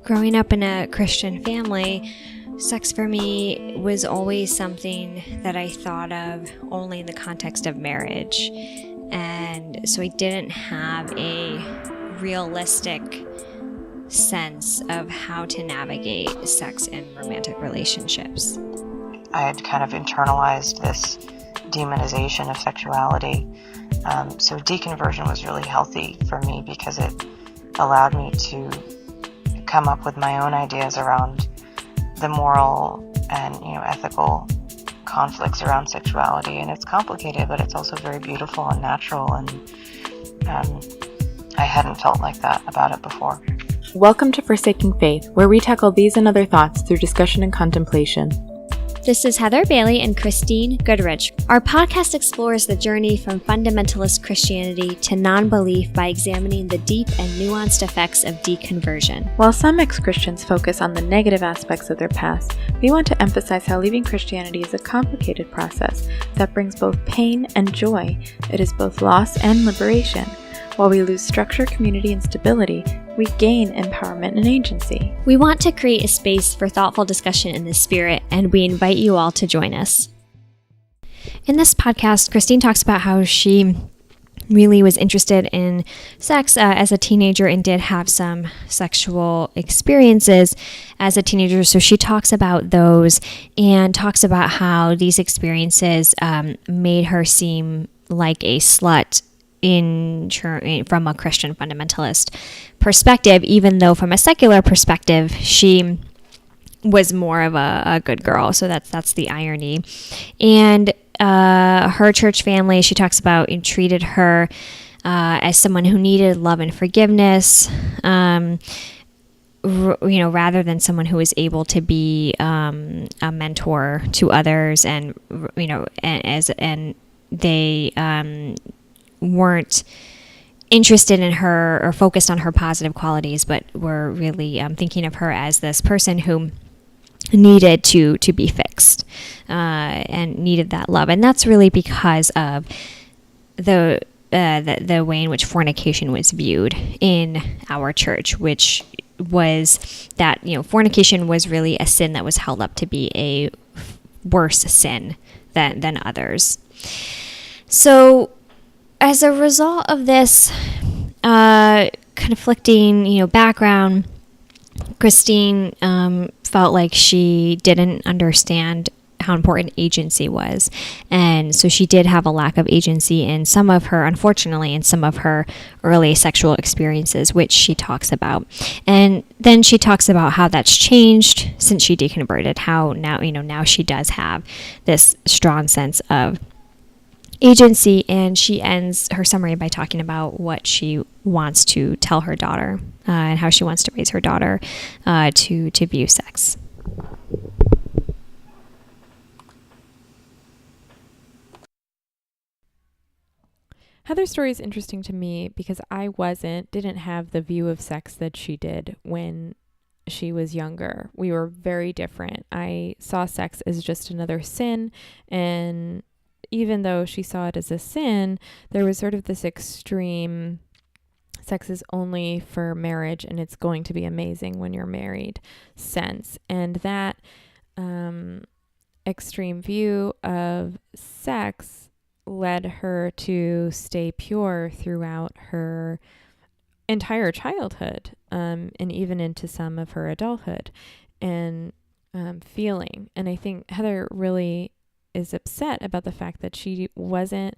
Growing up in a Christian family, sex for me was always something that I thought of only in the context of marriage. And so I didn't have a realistic sense of how to navigate sex in romantic relationships. I had kind of internalized this demonization of sexuality. So deconversion was really healthy for me because it allowed me to come up with my own ideas around the moral and ethical conflicts around sexuality. And it's complicated, but it's also very beautiful and natural, and I hadn't felt like that about it before. Welcome to Forsaking Faith, where we tackle these and other thoughts through discussion and contemplation. This is Heather Bailey and Christine Goodrich. Our podcast explores the journey from fundamentalist Christianity to non-belief by examining the deep and nuanced effects of deconversion. While some ex-Christians focus on the negative aspects of their past, we want to emphasize how leaving Christianity is a complicated process that brings both pain and joy. It is both loss and liberation. While we lose structure, community, and stability, we gain empowerment and agency. We want to create a space for thoughtful discussion in this spirit, and we invite you all to join us. In this podcast, Christine talks about how she really was interested in sex as a teenager and did have some sexual experiences as a teenager. So she talks about those and talks about how these experiences made her seem like a slut from a Christian fundamentalist perspective, even though from a secular perspective, she was more of a good girl. So that's the irony. And her church family, she talks about, treated her as someone who needed love and forgiveness, rather than someone who was able to be a mentor to others, and they weren't interested in her or focused on her positive qualities, but were really thinking of her as this person who needed to be fixed and needed that love. And that's really because of the way in which fornication was viewed in our church, which was that fornication was really a sin that was held up to be a worse sin than others. So as a result of this conflicting, background, Christine felt like she didn't understand how important agency was. And so she did have a lack of agency in some of her early sexual experiences, which she talks about. And then she talks about how that's changed since she deconverted, how now she does have this strong sense of agency, and she ends her summary by talking about what she wants to tell her daughter and how she wants to raise her daughter to view sex. Heather's story is interesting to me because I didn't have the view of sex that she did when she was younger. We were very different. I saw sex as just another sin, and even though she saw it as a sin, there was sort of this extreme sex is only for marriage and it's going to be amazing when you're married sense. And that extreme view of sex led her to stay pure throughout her entire childhood, and even into some of her adulthood and feeling. And I think Heather really is upset about the fact that she wasn't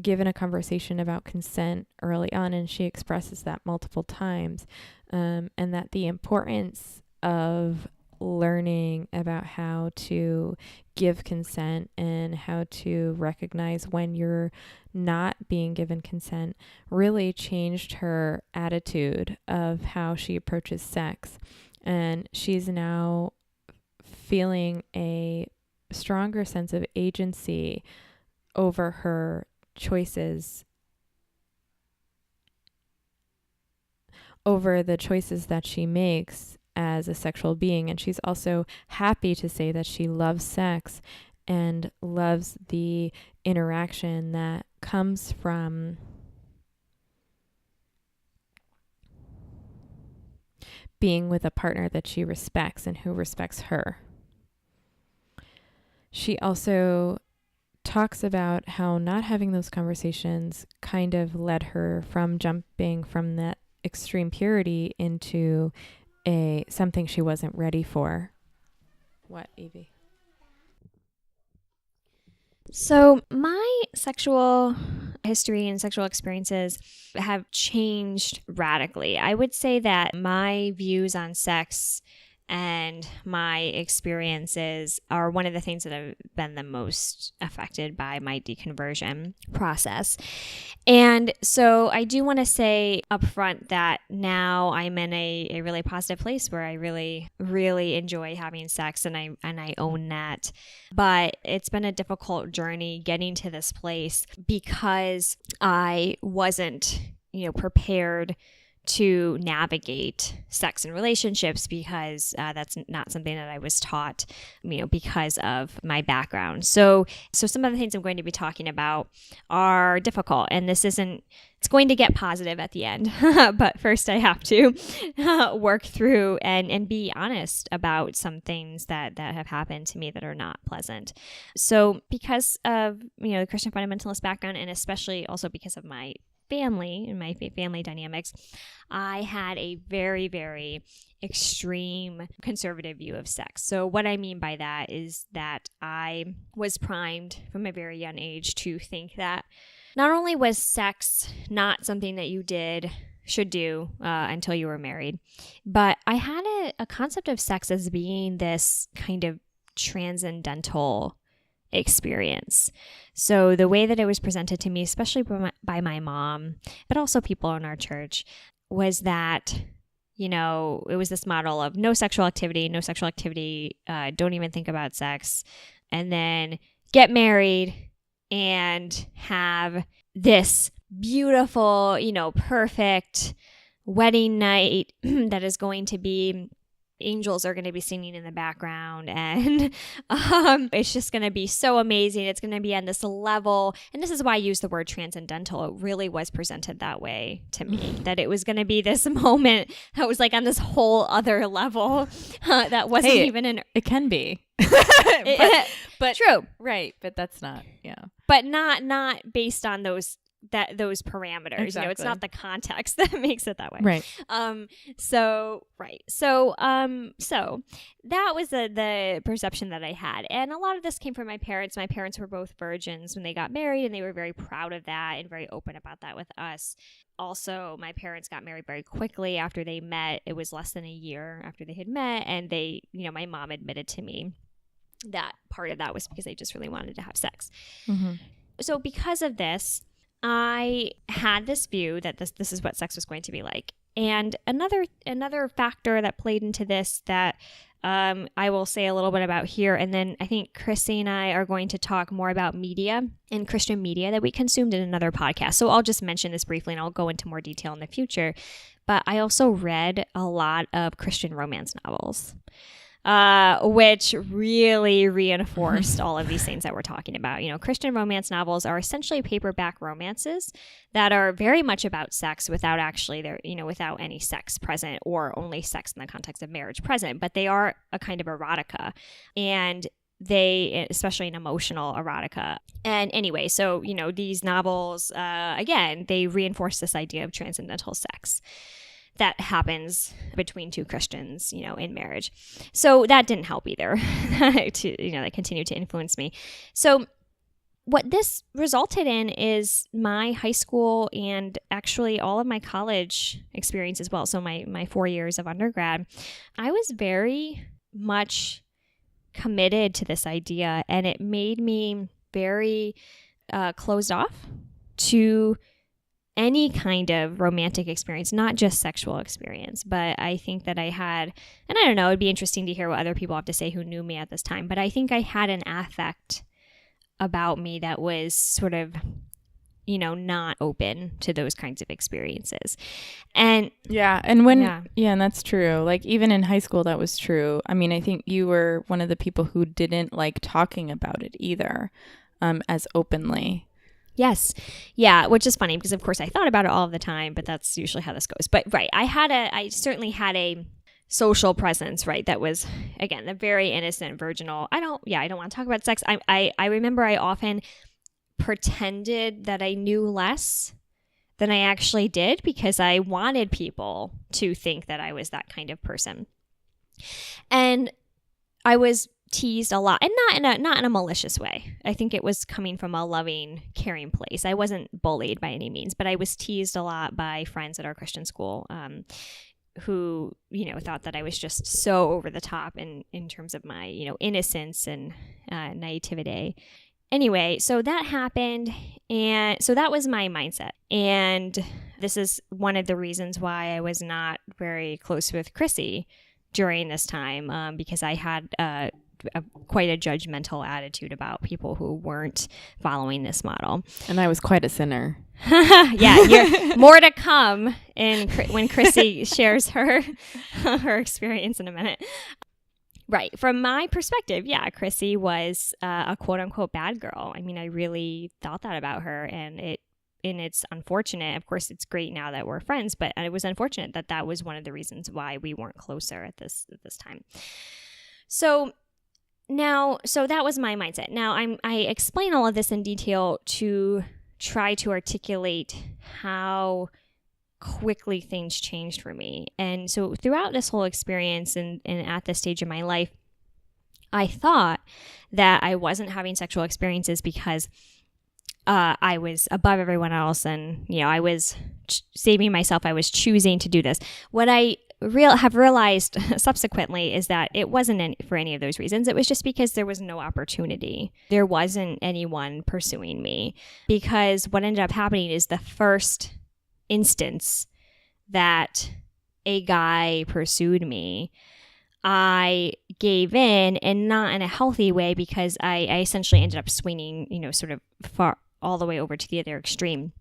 given a conversation about consent early on, and she expresses that multiple times, and that the importance of learning about how to give consent and how to recognize when you're not being given consent really changed her attitude of how she approaches sex. And she's now feeling a stronger sense of agency over her choices, over the choices that she makes as a sexual being. And she's also happy to say that she loves sex and loves the interaction that comes from being with a partner that she respects and who respects her. She also talks about how not having those conversations kind of led her from jumping from that extreme purity into something she wasn't ready for. What, Evie? So my sexual history and sexual experiences have changed radically. I would say that my views on sex and my experiences are one of the things that have been the most affected by my deconversion process. And so I do want to say upfront that now I'm in a really positive place where I really, really enjoy having sex, and I own that. But it's been a difficult journey getting to this place because I wasn't, prepared to navigate sex and relationships, because that's not something that I was taught, because of my background. So some of the things I'm going to be talking about are difficult, and it's going to get positive at the end. But first I have to work through and be honest about some things that have happened to me that are not pleasant. So because of, the Christian fundamentalist background, and especially also because of my family and my family dynamics, I had a very, very extreme conservative view of sex. So what I mean by that is that I was primed from a very young age to think that not only was sex not something that you should do until you were married, but I had a concept of sex as being this kind of transcendental experience. So the way that it was presented to me, especially by my mom, but also people in our church, was that, it was this model of no sexual activity, don't even think about sex, and then get married and have this beautiful, perfect wedding night that is going to be, angels are going to be singing in the background, and it's just going to be so amazing. It's going to be on this level. And this is why I use the word transcendental. It really was presented that way to me, that it was going to be this moment that was like on this whole other level that wasn't even in. It can be. but true. Right. But that's not, But not based on those parameters. Exactly. It's not the context that makes it that way. Right. So that was the perception that I had. And a lot of this came from my parents. My parents were both virgins when they got married, and they were very proud of that and very open about that with us. Also, my parents got married very quickly after they met. It was less than a year after they had met, and they, my mom admitted to me that part of that was because they just really wanted to have sex. Mm-hmm. So because of this, I had this view that this is what sex was going to be like. And another factor that played into this that I will say a little bit about here, and then I think Chrissy and I are going to talk more about media and Christian media that we consumed in another podcast. So I'll just mention this briefly, and I'll go into more detail in the future. But I also read a lot of Christian romance novels, which really reinforced all of these things that we're talking about. Christian romance novels are essentially paperback romances that are very much about sex without actually without any sex present, or only sex in the context of marriage present. But they are a kind of erotica, and especially an emotional erotica. And anyway, so, these novels, again, they reinforce this idea of transcendental sex that happens between two Christians, in marriage. So that didn't help either. That continued to influence me. So what this resulted in is my high school and actually all of my college experience as well. So my 4 years of undergrad, I was very much committed to this idea, and it made me very closed off to any kind of romantic experience, not just sexual experience. But I think that I had, and I don't know, it'd be interesting to hear what other people have to say who knew me at this time, but I think I had an affect about me that was sort of, not open to those kinds of experiences. And and that's true. Like even in high school, that was true. I mean, I think you were one of the people who didn't like talking about it either, as openly. Yes. Yeah, which is funny because, of course, I thought about it all of the time, but that's usually how this goes. But right, I certainly had a social presence, right? That was, again, the very innocent, virginal. I don't want to talk about sex. I remember I often pretended that I knew less than I actually did because I wanted people to think that I was that kind of person. And I was teased a lot, and not in a malicious way. I think it was coming from a loving, caring place. I wasn't bullied by any means, but I was teased a lot by friends at our Christian school, who, thought that I was just so over the top in terms of my, innocence and naivete. Anyway, so that happened, and so that was my mindset. And this is one of the reasons why I was not very close with Chrissy during this time, because I had quite a judgmental attitude about people who weren't following this model. And I was quite a sinner. Yeah, more to come when Chrissy shares her experience in a minute. Right. From my perspective, yeah, Chrissy was a quote unquote bad girl. I mean, I really thought that about her, and it's unfortunate. Of course, it's great now that we're friends, but it was unfortunate that was one of the reasons why we weren't closer at this time. So that was my mindset. Now I explain all of this in detail to try to articulate how quickly things changed for me. And so throughout this whole experience and at this stage of my life, I thought that I wasn't having sexual experiences because I was above everyone else, and I was saving myself. I was choosing to do this. What I have realized subsequently is that it wasn't for any of those reasons. It was just because there was no opportunity. There wasn't anyone pursuing me, because what ended up happening is the first instance that a guy pursued me, I gave in, and not in a healthy way, because I essentially ended up swinging, sort of far all the way over to the other extreme,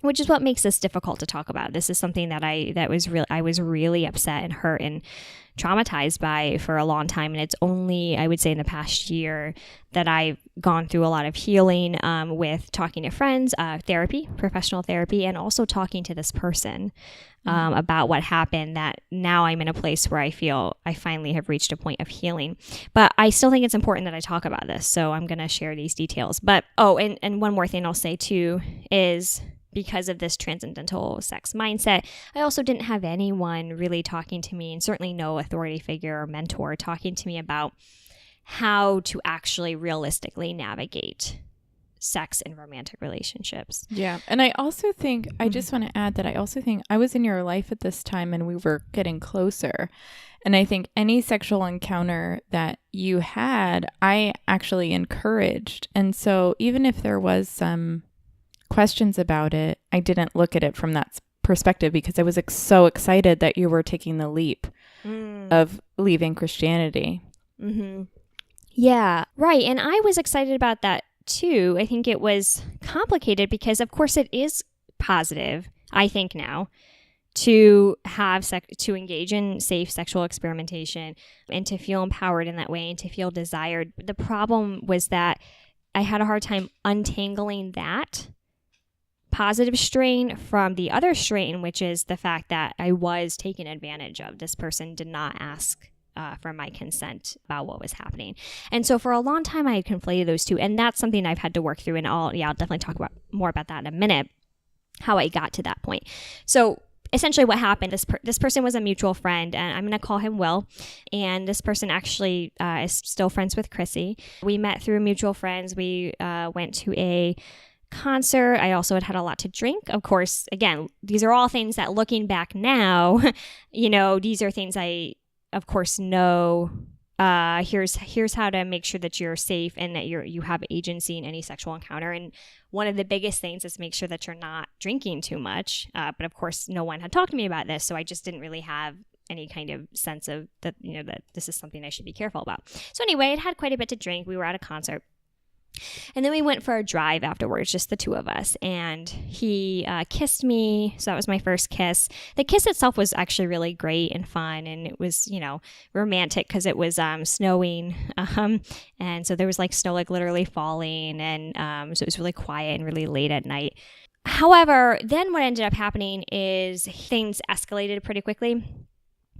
which is what makes this difficult to talk about. This is something that I was really upset and hurt and traumatized by for a long time. And it's only, I would say, in the past year that I've gone through a lot of healing with talking to friends, therapy, professional therapy, and also talking to this person about what happened, that now I'm in a place where I feel I finally have reached a point of healing. But I still think it's important that I talk about this. So I'm going to share these details. But, and one more thing I'll say too is, because of this transcendental sex mindset, I also didn't have anyone really talking to me, and certainly no authority figure or mentor talking to me about how to actually realistically navigate sex in romantic relationships. Yeah. And I also think, I just want to add that I also think I was in your life at this time and we were getting closer. And I think any sexual encounter that you had, I actually encouraged. And so even if there was some questions about it, I didn't look at it from that perspective, because I was so excited that you were taking the leap of leaving Christianity. Mm-hmm. Yeah, right. And I was excited about that too. I think it was complicated because, of course, it is positive, I think now, to have to engage in safe sexual experimentation and to feel empowered in that way and to feel desired. The problem was that I had a hard time untangling that positive strain from the other strain, which is the fact that I was taken advantage of. This person did not ask for my consent about what was happening. And so for a long time, I had conflated those two. And that's something I've had to work through. And I'll definitely talk about more about that in a minute, how I got to that point. So essentially what happened, this person was a mutual friend, and I'm going to call him Will. And this person actually is still friends with Chrissy. We met through mutual friends. We went to a concert. I also had a lot to drink. Of course, again, these are all things that, looking back now, these are things I, of course, know. Here's how to make sure that you're safe and that you have agency in any sexual encounter. And one of the biggest things is make sure that you're not drinking too much. But of course, no one had talked to me about this, so I just didn't really have any kind of sense of that, that this is something I should be careful about. So anyway, it had quite a bit to drink. We were at a concert. And then we went for a drive afterwards, just the two of us. And he kissed me. So that was my first kiss. The kiss itself was actually really great and fun. And it was, romantic because it was snowing. And so there was snow literally falling. And so it was really quiet and really late at night. However, then what ended up happening is things escalated pretty quickly.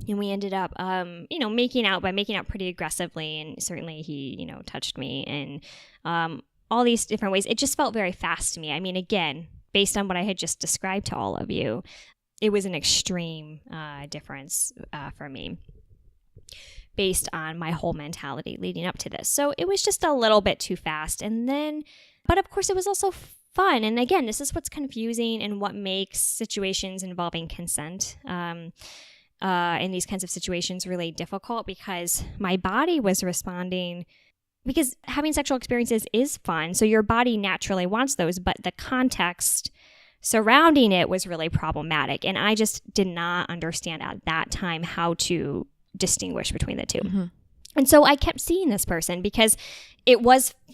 And we ended up, making out pretty aggressively. And certainly he, touched me in all these different ways. It just felt very fast to me. I mean, again, based on what I had just described to all of you, it was an extreme difference for me based on my whole mentality leading up to this. So it was just a little bit too fast. And then, but of course, it was also fun. And again, this is what's confusing and what makes situations involving consent in these kinds of situations really difficult, because my body was responding, because having sexual experiences is fun. So your body naturally wants those, but the context surrounding it was really problematic. And I just did not understand at that time how to distinguish between the two. Mm-hmm. And so I kept seeing this person because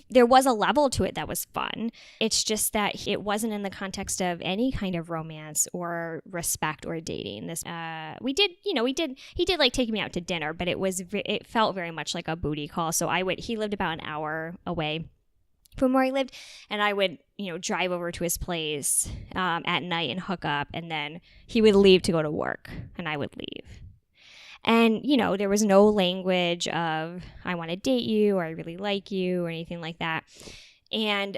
there was a level to it that was fun. It's just that it wasn't in the context of any kind of romance or respect or dating. He did like take me out to dinner, but it felt very much like a booty call. So he lived about an hour away from where I lived, and I would, drive over to his place at night and hook up, and then he would leave to go to work, and I would leave. And, there was no language of, I want to date you, or I really like you, or anything like that. And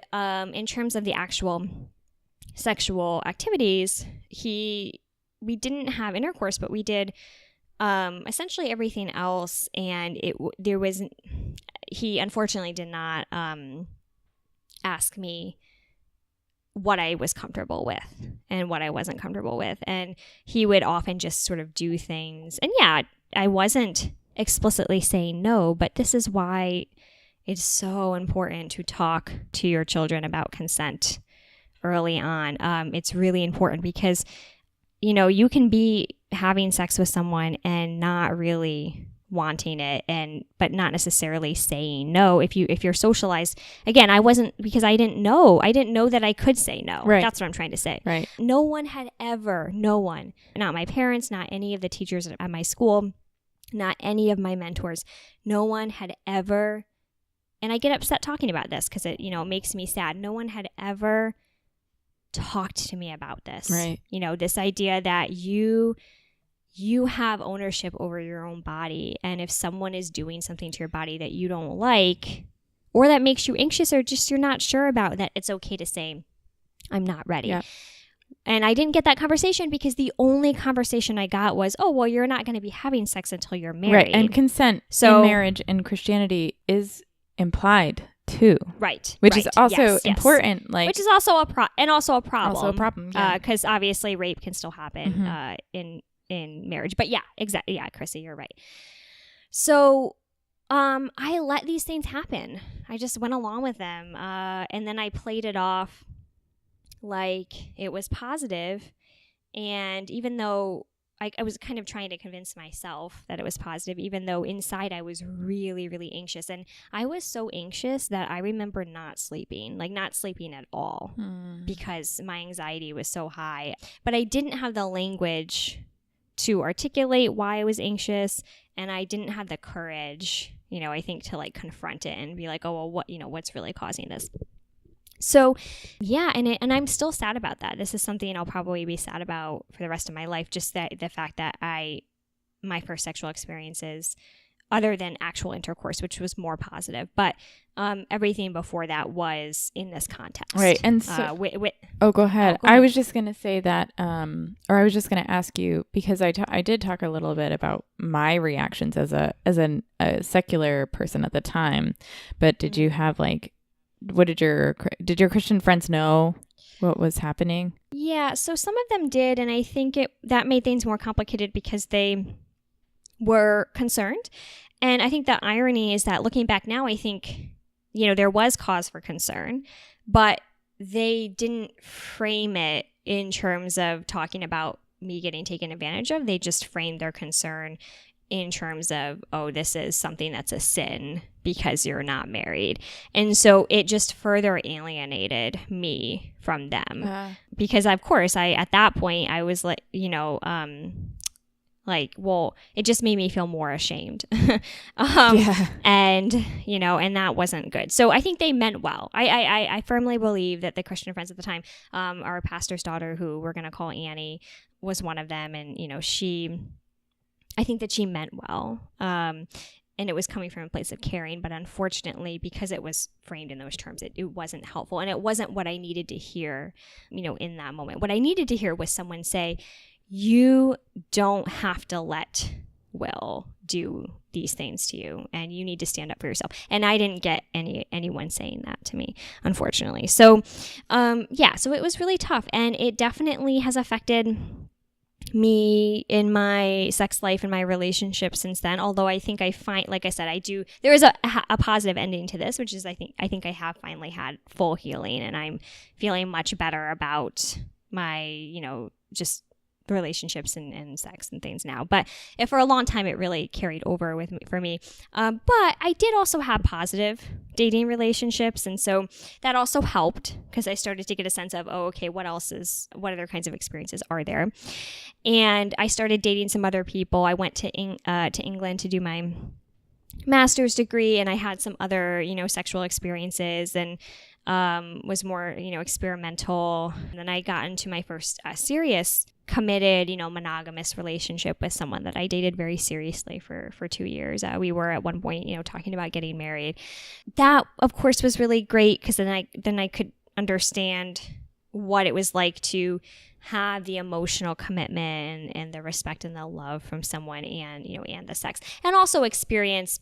in terms of the actual sexual activities, we didn't have intercourse, but we did essentially everything else. And he unfortunately did not ask me what I was comfortable with and what I wasn't comfortable with. And he would often just sort of do things. And yeah, I wasn't explicitly saying no, but this is why it's so important to talk to your children about consent early on. It's really important because, you can be having sex with someone and not really wanting it, but not necessarily saying no. If you're socialized, again, I wasn't, because I didn't know that I could say no. Right. That's what I'm trying to say. Right. No one, not my parents, not any of the teachers at my school, not any of my mentors, no one had ever, and I get upset talking about this because it makes me sad. No one had ever talked to me about this. Right. This idea that you have ownership over your own body. And if someone is doing something to your body that you don't like, or that makes you anxious, or just you're not sure about, that it's okay to say, I'm not ready. Yeah. And I didn't get that conversation because the only conversation I got was, oh, well, you're not going to be having sex until you're married. Right. And consent in marriage in Christianity is implied too. Right. Which is also important. Yes. Which is also a problem. Also a problem. Yeah. Because obviously rape can still happen in marriage. But yeah, exactly. Yeah, Chrissy, you're right. So I let these things happen. I just went along with them. And then I played it off like it was positive. And even though I was kind of trying to convince myself that it was positive, even though inside I was really, really anxious. And I was so anxious that I remember not sleeping at all because my anxiety was so high. But I didn't have the language to articulate why I was anxious, and I didn't have the courage, I think, to like confront it and be like, oh, well, what's really causing this? So yeah, and I'm still sad about that. This is something I'll probably be sad about for the rest of my life, just the fact that my first sexual experiences, other than actual intercourse, which was more positive, but everything before that was in this context. Right. And so, go ahead. I was just going to say that, or I was just going to ask you, because I did talk a little bit about my reactions as a secular person at the time, but did you have did your Christian friends know what was happening? Yeah. So some of them did. And I think that made things more complicated because they were concerned. And I think the irony is that looking back now, I think, there was cause for concern, but they didn't frame it in terms of talking about me getting taken advantage of. They just framed their concern in terms of, oh, this is something that's a sin because you're not married. And so it just further alienated me from them because, of course, at that point, I was like, well, it just made me feel more ashamed. And, and that wasn't good. So I think they meant well. I firmly believe that the Christian friends at the time, our pastor's daughter, who we're going to call Annie, was one of them. And, she I think that she meant well. And it was coming from a place of caring, but unfortunately, because it was framed in those terms, it wasn't helpful. And it wasn't what I needed to hear, in that moment. What I needed to hear was someone say, you don't have to let Will do these things to you, and you need to stand up for yourself. And I didn't get anyone saying that to me, unfortunately. So, so it was really tough, and it definitely has affected me in my sex life and my relationship since then. Although I think I find, like I said, there is a positive ending to this, which is I think I have finally had full healing, and I'm feeling much better about my, just relationships and sex and things now. But for a long time, it really carried over for me. But I did also have positive dating relationships. And so that also helped, because I started to get a sense of, what other kinds of experiences are there? And I started dating some other people. I went to England to do my master's degree, and I had some other, sexual experiences, and was more, experimental. And then I got into my first serious, committed, monogamous relationship with someone that I dated very seriously for 2 years. We were at one point, talking about getting married. That, of course, was really great, because then I could understand what it was like to have the emotional commitment and the respect and the love from someone, and and the sex, and also experience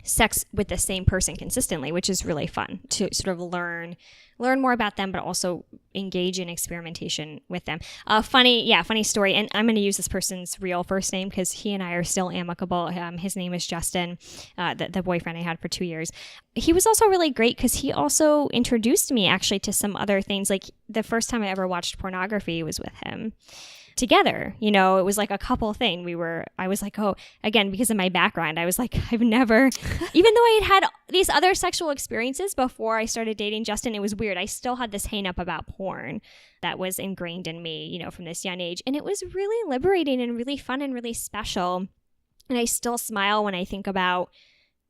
sex with the same person consistently, which is really fun to sort of learn more about them, but also engage in experimentation with them. Funny story. And I'm going to use this person's real first name because he and I are still amicable. His name is Justin, the boyfriend I had for 2 years. He was also really great because he also introduced me actually to some other things. Like the first time I ever watched pornography was with him. Together, it was like a couple thing. I was like, again, because of my background, I was like, I've never, even though I had these other sexual experiences before I started dating Justin, it was weird. I still had this hang up about porn that was ingrained in me, from this young age. And it was really liberating and really fun and really special. And I still smile when I think about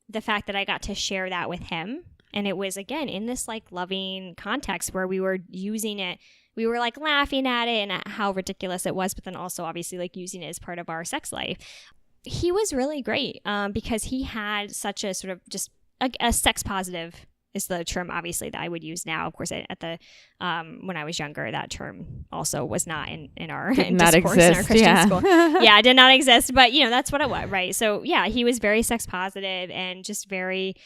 the fact that I got to share that with him. And it was, again, in this like loving context where we were using it. We were like laughing at it and at how ridiculous it was, but then also obviously like using it as part of our sex life. He was really great because he had such a sort of just a sex positive is the term obviously that I would use now. Of course, when I was younger, that term also was not in our discourse in our Christian school. Yeah, it did not exist, but that's what it was, right? So yeah, he was very sex positive and just very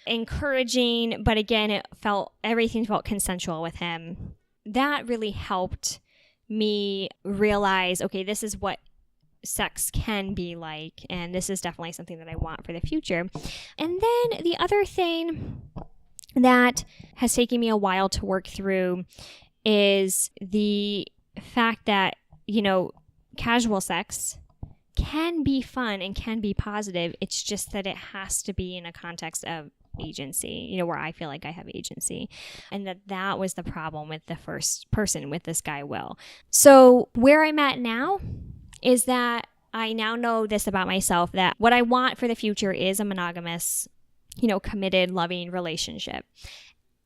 encouraging. But again, everything felt consensual with him. That really helped me realize, okay, this is what sex can be like, and this is definitely something that I want for the future. And then the other thing that has taken me a while to work through is the fact that, casual sex can be fun and can be positive. It's just that it has to be in a context of agency, where I feel like I have agency. And that was the problem with the first person, with this guy, Will. So where I'm at now is that I now know this about myself, that what I want for the future is a monogamous, committed, loving relationship.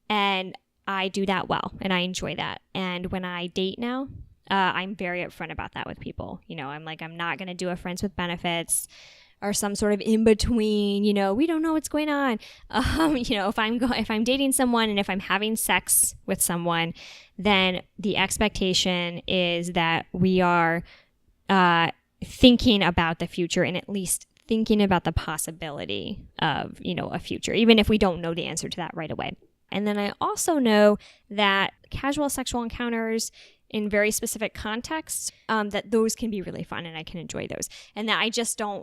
And I do that well, and I enjoy that. And when I date now, I'm very upfront about that with people. I'm like, I'm not going to do a friends with benefits or some sort of in between, we don't know what's going on. If I'm dating someone and if I'm having sex with someone, then the expectation is that we are thinking about the future, and at least thinking about the possibility of, a future, even if we don't know the answer to that right away. And then I also know that casual sexual encounters in very specific contexts, that those can be really fun and I can enjoy those. And that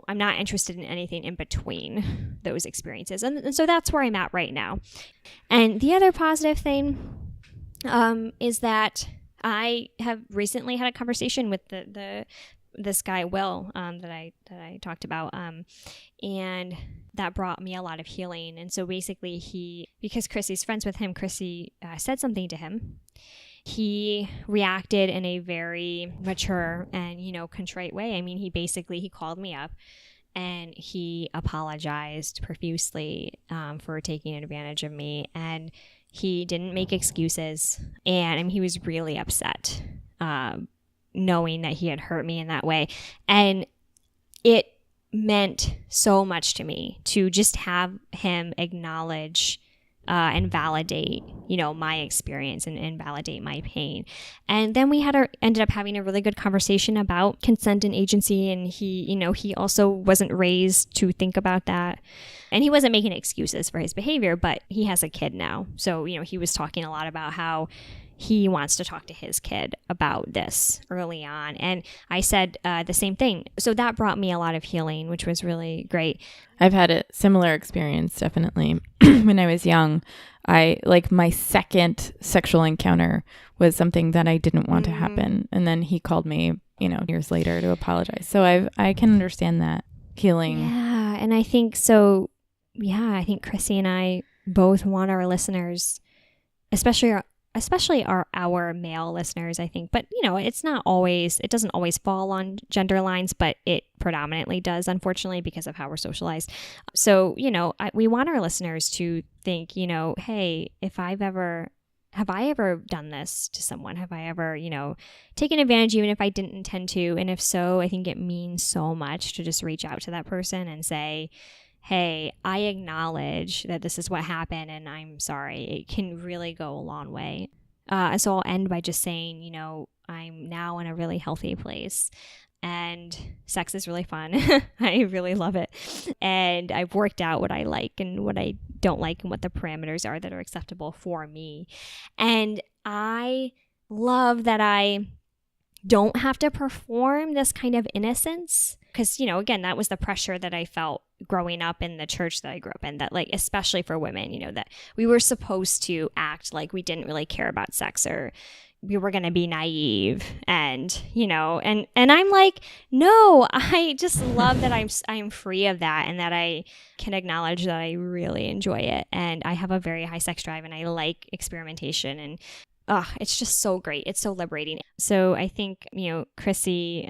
I'm not interested in anything in between those experiences. And so that's where I'm at right now. And the other positive thing is that I have recently had a conversation with this guy, Will, that I talked about. And that brought me a lot of healing. And so basically because Chrissy's friends with him, Chrissy said something to him. He reacted in a very mature and, contrite way. I mean, he called me up and he apologized profusely for taking advantage of me. And he didn't make excuses. And he was really upset knowing that he had hurt me in that way. And it meant so much to me to just have him acknowledge and validate, my experience and validate my pain. And then we ended up having a really good conversation about consent and agency. And he also wasn't raised to think about that. And he wasn't making excuses for his behavior, but he has a kid now. So, he was talking a lot about how he wants to talk to his kid about this early on. And I said the same thing. So that brought me a lot of healing, which was really great. I've had a similar experience, definitely. When I was young, my second sexual encounter was something that I didn't want to happen. And then he called me, years later to apologize. So I can understand that healing. Yeah. And I think so. Yeah, I think Chrissy and I both want our listeners, especially our male listeners, I think. But, it doesn't always fall on gender lines, but it predominantly does, unfortunately, because of how we're socialized. So, we want our listeners to think, hey, have I ever done this to someone? Have I ever, taken advantage even if I didn't intend to? And if so, I think it means so much to just reach out to that person and say, hey, I acknowledge that this is what happened and I'm sorry. It can really go a long way. So I'll end by just saying, I'm now in a really healthy place and sex is really fun. I really love it. And I've worked out what I like and what I don't like and what the parameters are that are acceptable for me. And I love that I don't have to perform this kind of innocence because, again, that was the pressure that I felt growing up in the church that I grew up in, that especially for women, that we were supposed to act like we didn't really care about sex or we were going to be naive and I'm like, no, I just love that I'm free of that and that I can acknowledge that I really enjoy it. And I have a very high sex drive and I like experimentation and it's just so great. It's so liberating. So I think, Chrissy,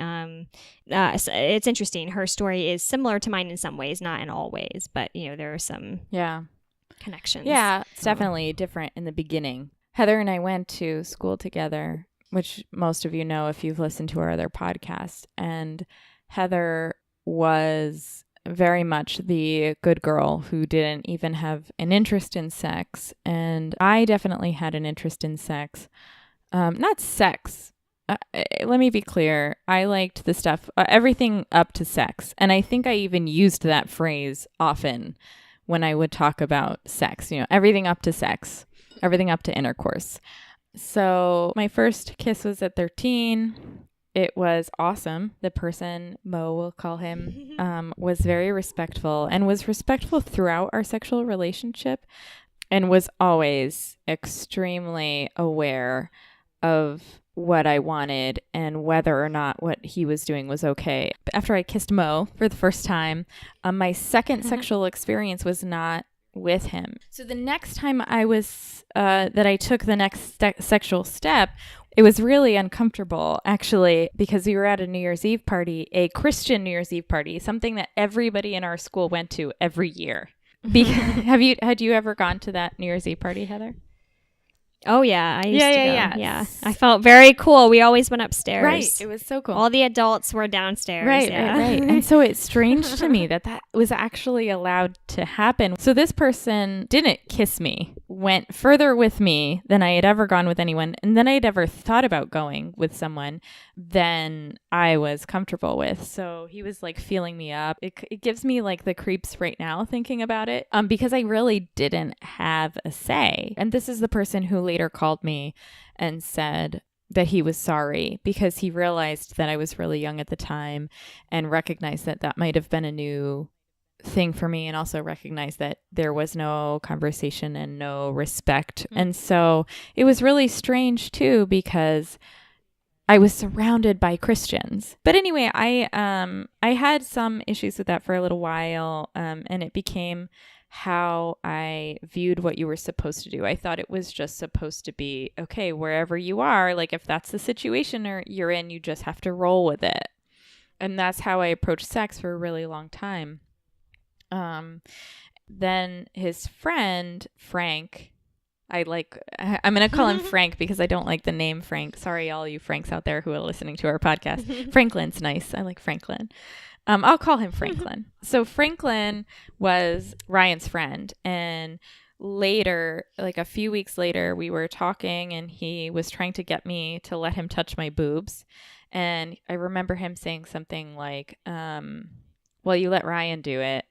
it's interesting. Her story is similar to mine in some ways, not in all ways, but, there are some connections. Yeah, it's definitely different in the beginning. Heather and I went to school together, which most of you know if you've listened to our other podcast. And Heather was very much the good girl who didn't even have an interest in sex. And I definitely had an interest in sex. Not sex. Let me be clear. I liked the stuff, everything up to sex. And I think I even used that phrase often when I would talk about sex, everything up to sex, everything up to intercourse. So my first kiss was at 13. It was awesome. The person, Mo, we'll call him, was very respectful and was respectful throughout our sexual relationship and was always extremely aware of what I wanted and whether or not what he was doing was okay. After I kissed Mo for the first time, my second sexual experience was not with him. So the next time I was, that I took the next sexual step, it was really uncomfortable, actually, because we were at a New Year's Eve party, a Christian New Year's Eve party, something that everybody in our school went to every year. Had you ever gone to that New Year's Eve party, Heather? Oh, yeah. I used to go. Yeah. I felt very cool. We always went upstairs. Right. It was so cool. All the adults were downstairs. Right. And so it's strange to me that was actually allowed to happen. So this person didn't kiss me, went further with me than I had ever gone with anyone, and then I'd ever thought about going with someone than I was comfortable with. So he was feeling me up. It gives me the creeps right now thinking about it, because I really didn't have a say. And this is the person who later called me and said that he was sorry because he realized that I was really young at the time and recognized that might have been a new thing for me, and also recognized that there was no conversation and no respect. And so it was really strange too because I was surrounded by Christians. But anyway, I had some issues with that for a little while, and it became how I viewed what you were supposed to do. I thought it was just supposed to be, okay, wherever you are, if that's the situation you're in, you just have to roll with it. And that's how I approached sex for a really long time. Then his friend, Frank, I'm going to call him Frank because I don't like the name Frank. Sorry, all you Franks out there who are listening to our podcast. Franklin's nice. I like Franklin. I'll call him Franklin. So Franklin was Ryan's friend, and later, like a few weeks later, we were talking and he was trying to get me to let him touch my boobs. And I remember him saying something like, well, you let Ryan do it.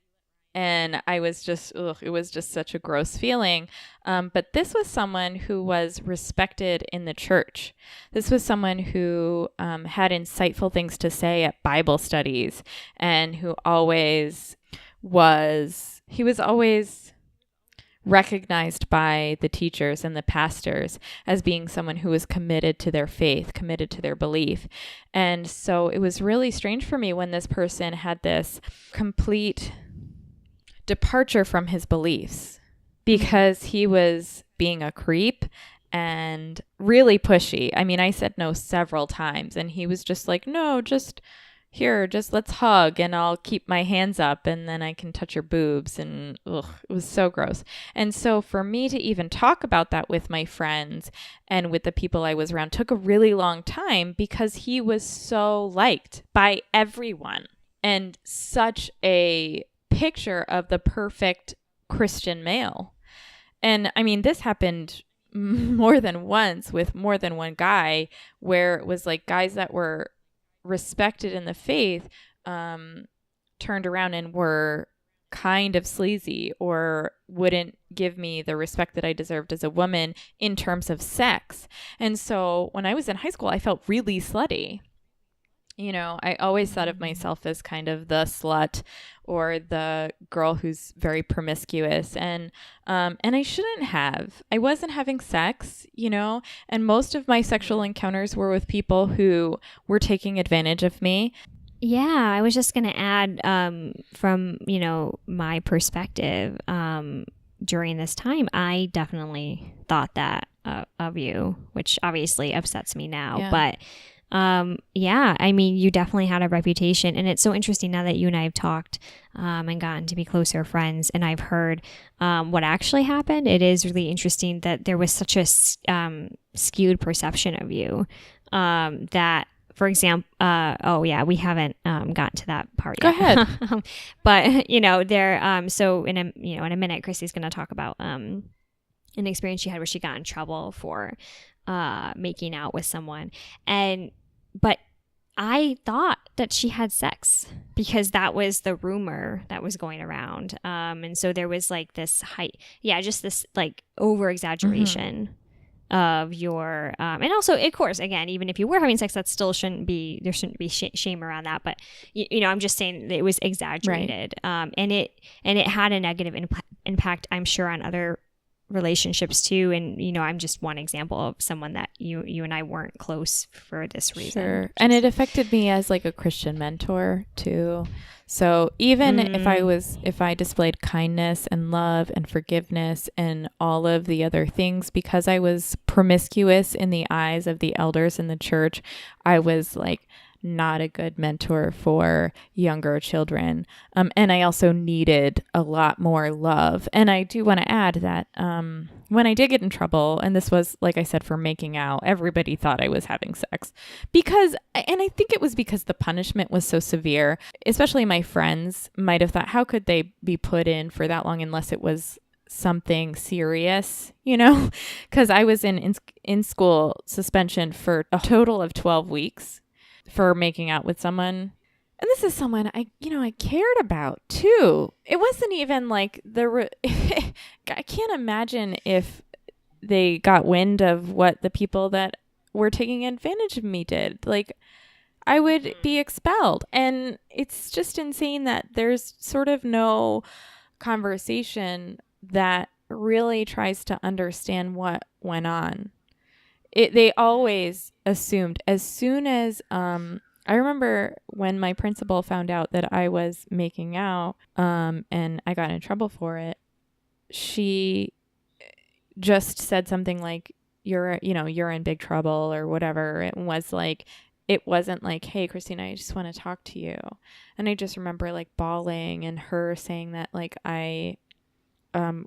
And I was just, it was just such a gross feeling. But this was someone who was respected in the church. This was someone who had insightful things to say at Bible studies, and who he was always recognized by the teachers and the pastors as being someone who was committed to their faith, committed to their belief. And so it was really strange for me when this person had this complete departure from his beliefs, because he was being a creep and really pushy. I mean, I said no several times, and he was just like, no, just let's hug and I'll keep my hands up and then I can touch your boobs. And it was so gross. And so for me to even talk about that with my friends and with the people I was around took a really long time, because he was so liked by everyone and such a picture of the perfect Christian male. And I mean, this happened more than once with more than one guy, where it was like guys that were respected in the faith turned around and were kind of sleazy or wouldn't give me the respect that I deserved as a woman in terms of sex. And so when I was in high school, I felt really slutty. You know, I always thought of myself as kind of the slut or the girl who's very promiscuous, and I shouldn't have. I wasn't having sex, you know, and most of my sexual encounters were with people who were taking advantage of me. Yeah, I was just going to add from, you know, my perspective during this time, I definitely thought that of you, which obviously upsets me now. Yeah. But yeah, I mean, you definitely had a reputation, and it's so interesting now that you and I have talked and gotten to be closer friends, and I've heard what actually happened. It is really interesting that there was such a skewed perception of you that, for example, oh yeah, we haven't gotten to that part Go yet. ahead. But you know, there so in a minute, Christy's going to talk about an experience she had where she got in trouble for making out with someone, but I thought that she had sex because that was the rumor that was going around, and so there was like this just this like over exaggeration of your and also, of course, again, even if you were having sex, that still shouldn't be shame around that, but you know, I'm just saying that it was exaggerated. Right. And it had a negative impact, I'm sure, on other relationships too. And you know, I'm just one example of someone that you and I weren't close for this reason. Sure. And it affected me as like a Christian mentor too. So even if I displayed kindness and love and forgiveness and all of the other things, because I was promiscuous in the eyes of the elders in the church, I was like not a good mentor for younger children. And I also needed a lot more love. And I do want to add that when I did get in trouble, and this was, like I said, for making out, everybody thought I was having sex and I think it was because the punishment was so severe. Especially my friends might have thought, how could they be put in for that long unless it was something serious, you know? Because I was in school suspension for a total of 12 weeks. For making out with someone. And this is someone I cared about too. It wasn't even like I can't imagine if they got wind of what the people that were taking advantage of me did. Like, I would be expelled. And it's just insane that there's sort of no conversation that really tries to understand what went on. They always assumed, as soon as I remember when my principal found out that I was making out and I got in trouble for it, she just said something like, you're in big trouble or whatever. It wasn't like, hey, Christina, I just want to talk to you. And I just remember like bawling and her saying that like I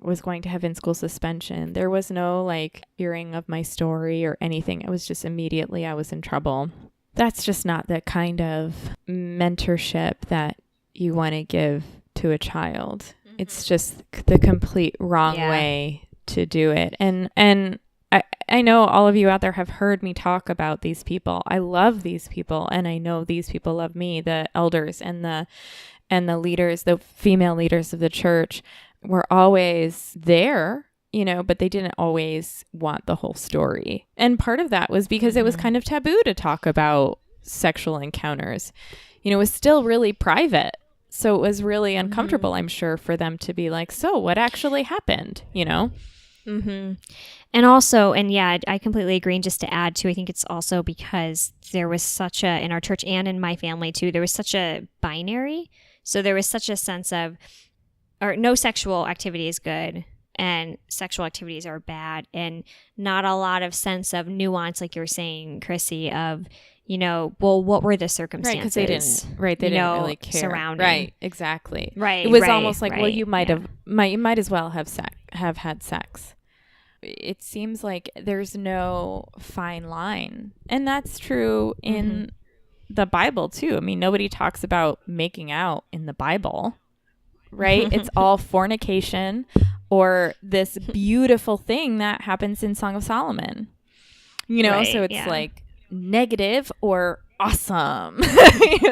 was going to have in-school suspension. There was no like hearing of my story or anything. It was just immediately I was in trouble. That's just not the kind of mentorship that you want to give to a child. It's just the complete wrong way to do it. And I know all of you out there have heard me talk about these people. I love these people, and I know these people love me, the elders and the leaders, the female leaders of the church were always there, you know, but they didn't always want the whole story. And part of that was because it was kind of taboo to talk about sexual encounters. You know, it was still really private. So it was really uncomfortable, I'm sure, for them to be like, so what actually happened, you know? And also, and yeah, I completely agree. And just to add to, I think it's also because there was such a, in our church and in my family too, there was such a binary. So there was such a sense of, or no sexual activity is good and sexual activities are bad, and not a lot of sense of nuance, like you were saying, Chrissy, of, you know, well, what were the circumstances? Right, because they didn't really care. Surrounding. Right, exactly. Right. It was almost like, well, you have, you might as well have had sex. It seems like there's no fine line. And that's true in the Bible too. I mean, nobody talks about making out in the Bible, right? It's all fornication or this beautiful thing that happens in Song of Solomon. You know, so it's like negative or awesome.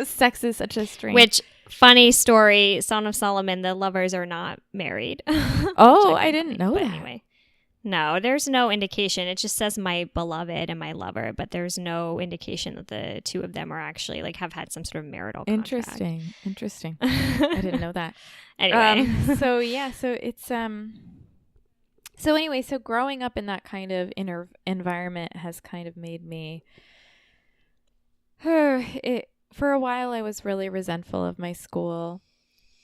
Sex is such a strange. Which, funny story, Song of Solomon, the lovers are not married. Oh, I didn't know that. Anyway. No, there's no indication. It just says my beloved and my lover, but there's no indication that the two of them are actually like have had some sort of marital contract. Interesting. I didn't know that. Anyway. So it's so anyway, so growing up in that kind of inner environment has kind of made me for a while I was really resentful of my school,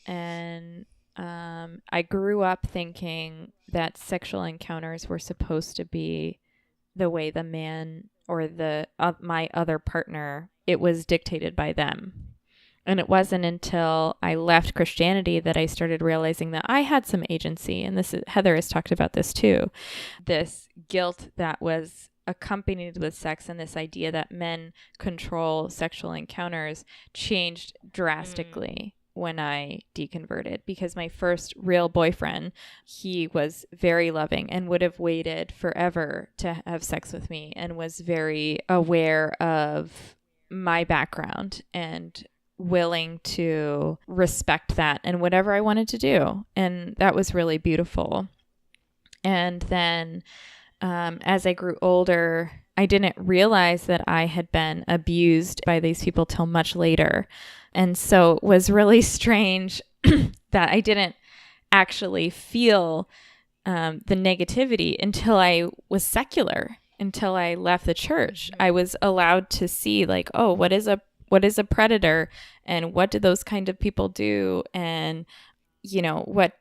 and I grew up thinking that sexual encounters were supposed to be the way the man or my other partner, it was dictated by them. And it wasn't until I left Christianity that I started realizing that I had some agency. And Heather has talked about this too. This guilt that was accompanied with sex, and this idea that men control sexual encounters changed drastically when I deconverted, because my first real boyfriend, he was very loving and would have waited forever to have sex with me, and was very aware of my background and willing to respect that and whatever I wanted to do. And that was really beautiful. And then as I grew older, I didn't realize that I had been abused by these people till much later. And so it was really strange that I didn't actually feel the negativity until I was secular, until I left the church. I was allowed to see like, oh, what is a predator, and what do those kind of people do? And, you know, what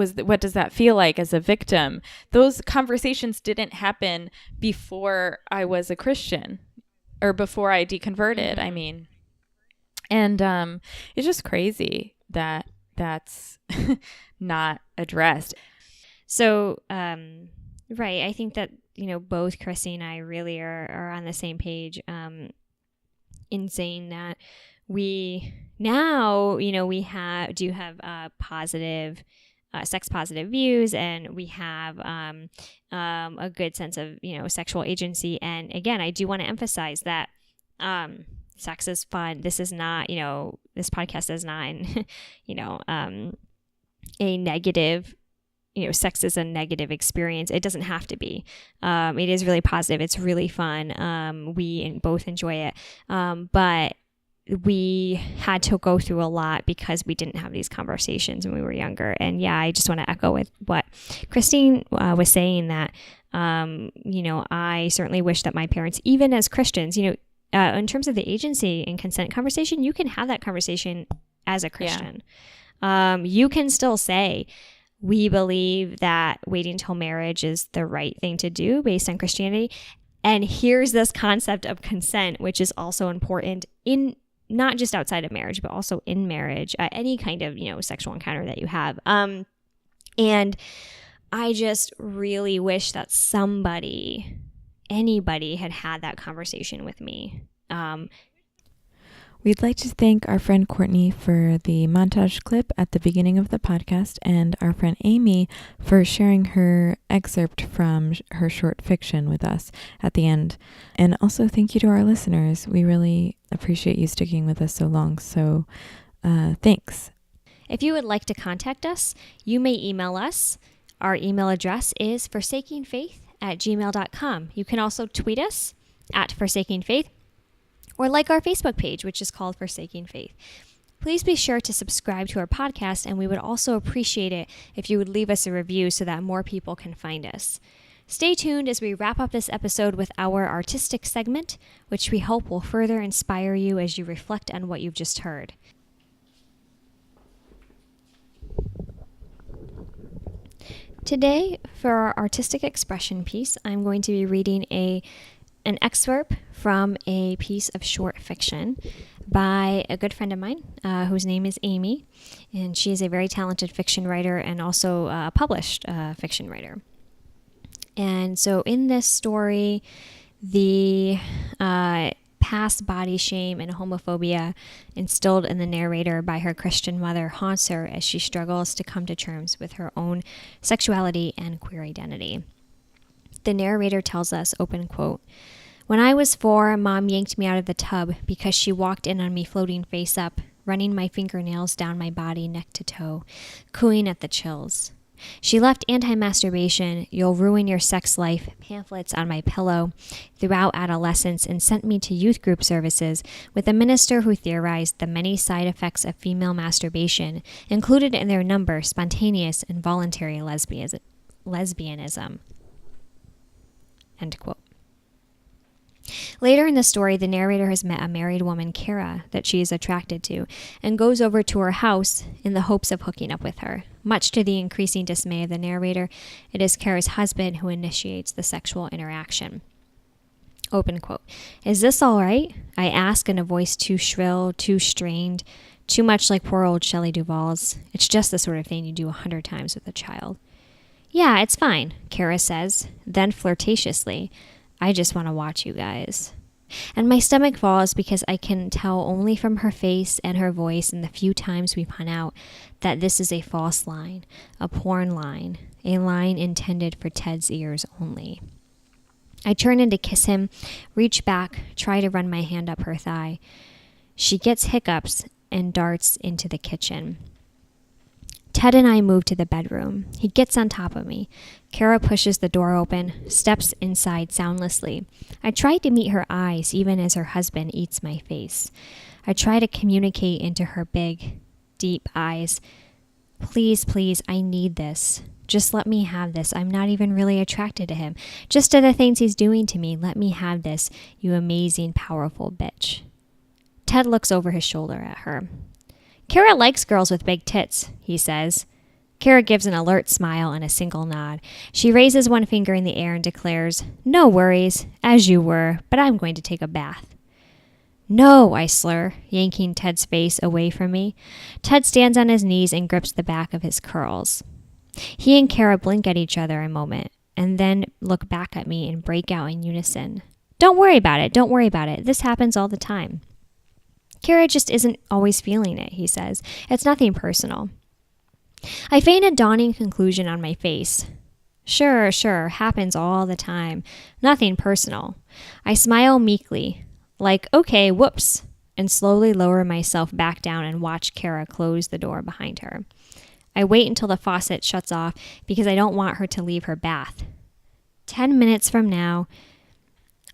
does that feel like as a victim? Those conversations didn't happen before I was a Christian, or before I deconverted, I mean. And it's just crazy that that's not addressed. So, right, I think that, you know, both Chrissy and I really are on the same page in saying that we now, you know, we do have positive sex positive views, and we have a good sense of, you know, sexual agency. And again, I do want to emphasize that sex is fun. This is not, you know, this podcast is not, you know, a negative, you know, sex is a negative experience. It doesn't have to be. It is really positive. It's really fun. We both enjoy it. But we had to go through a lot because we didn't have these conversations when we were younger. And yeah, I just want to echo with what Christine was saying, that, you know, I certainly wish that my parents, even as Christians, you know, in terms of the agency and consent conversation, you can have that conversation as a Christian. Yeah. You can still say, we believe that waiting till marriage is the right thing to do based on Christianity. And here's this concept of consent, which is also important in not just outside of marriage, but also in marriage, any kind of, you know, sexual encounter that you have. And I just really wish that anybody had that conversation with me. We'd like to thank our friend Courtney for the montage clip at the beginning of the podcast, and our friend Amy for sharing her excerpt from her short fiction with us at the end. And also thank you to our listeners. We really appreciate you sticking with us so long, so thanks. If you would like to contact us, you may email us. Our email address is forsakingfaith@gmail.com. You can also tweet us at forsakingfaith, or like our Facebook page, which is called Forsaking Faith. Please be sure to subscribe to our podcast, and we would also appreciate it if you would leave us a review so that more people can find us. Stay tuned as we wrap up this episode with our artistic segment, which we hope will further inspire you as you reflect on what you've just heard. Today, for our artistic expression piece, I'm going to be reading an excerpt from a piece of short fiction by a good friend of mine whose name is Amy, and she is a very talented fiction writer and also a published fiction writer. And so in this story, the past body shame and homophobia instilled in the narrator by her Christian mother haunts her as she struggles to come to terms with her own sexuality and queer identity. The narrator tells us, open quote, "When I was 4, Mom yanked me out of the tub because she walked in on me floating face up, running my fingernails down my body neck to toe, cooing at the chills. She left anti-masturbation, you'll ruin your sex life pamphlets on my pillow throughout adolescence and sent me to youth group services with a minister who theorized the many side effects of female masturbation, included in their number spontaneous and voluntary lesbianism." End quote. Later in the story, the narrator has met a married woman, Kara, that she is attracted to, and goes over to her house in the hopes of hooking up with her. Much to the increasing dismay of the narrator, it is Kara's husband who initiates the sexual interaction. Open quote. "Is this all right?" I ask in a voice too shrill, too strained, too much like poor old Shelley Duvall's. It's just the sort of thing you do 100 times with a child. "Yeah, it's fine," Kara says, then flirtatiously, "I just want to watch you guys." And my stomach falls because I can tell only from her face and her voice and the few times we've hung out that this is a false line, a porn line, a line intended for Ted's ears only. I turn in to kiss him, reach back, try to run my hand up her thigh. She gets hiccups and darts into the kitchen. Ted and I move to the bedroom. He gets on top of me. Kara pushes the door open, steps inside soundlessly. I try to meet her eyes even as her husband eats my face. I try to communicate into her big, deep eyes. "Please, please, I need this. Just let me have this. I'm not even really attracted to him. Just to the things he's doing to me. Let me have this, you amazing, powerful bitch." Ted looks over his shoulder at her. "Kara likes girls with big tits," he says. Kara gives an alert smile and a single nod. She raises one finger in the air and declares, "No worries, as you were, but I'm going to take a bath." "No," I slur, yanking Ted's face away from me. Ted stands on his knees and grips the back of his curls. He and Kara blink at each other a moment, and then look back at me and break out in unison. Don't worry about it. Don't worry about it. This happens all the time." "Kara just isn't always feeling it," he says. "It's nothing personal." I feign a dawning conclusion on my face. Sure, happens all the time. Nothing personal. I smile meekly, like, okay, whoops, and slowly lower myself back down and watch Kara close the door behind her. I wait until the faucet shuts off because I don't want her to leave her bath. 10 minutes from now,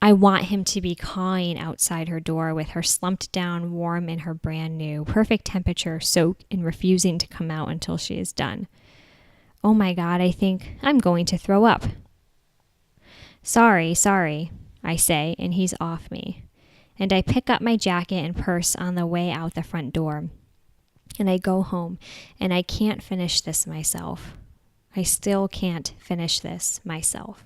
I want him to be cawing outside her door with her slumped down, warm in her brand new, perfect temperature soaked and refusing to come out until she is done. Oh my God, I think I'm going to throw up. Sorry, I say, and he's off me. And I pick up my jacket and purse on the way out the front door. And I go home, and I can't finish this myself. I still can't finish this myself.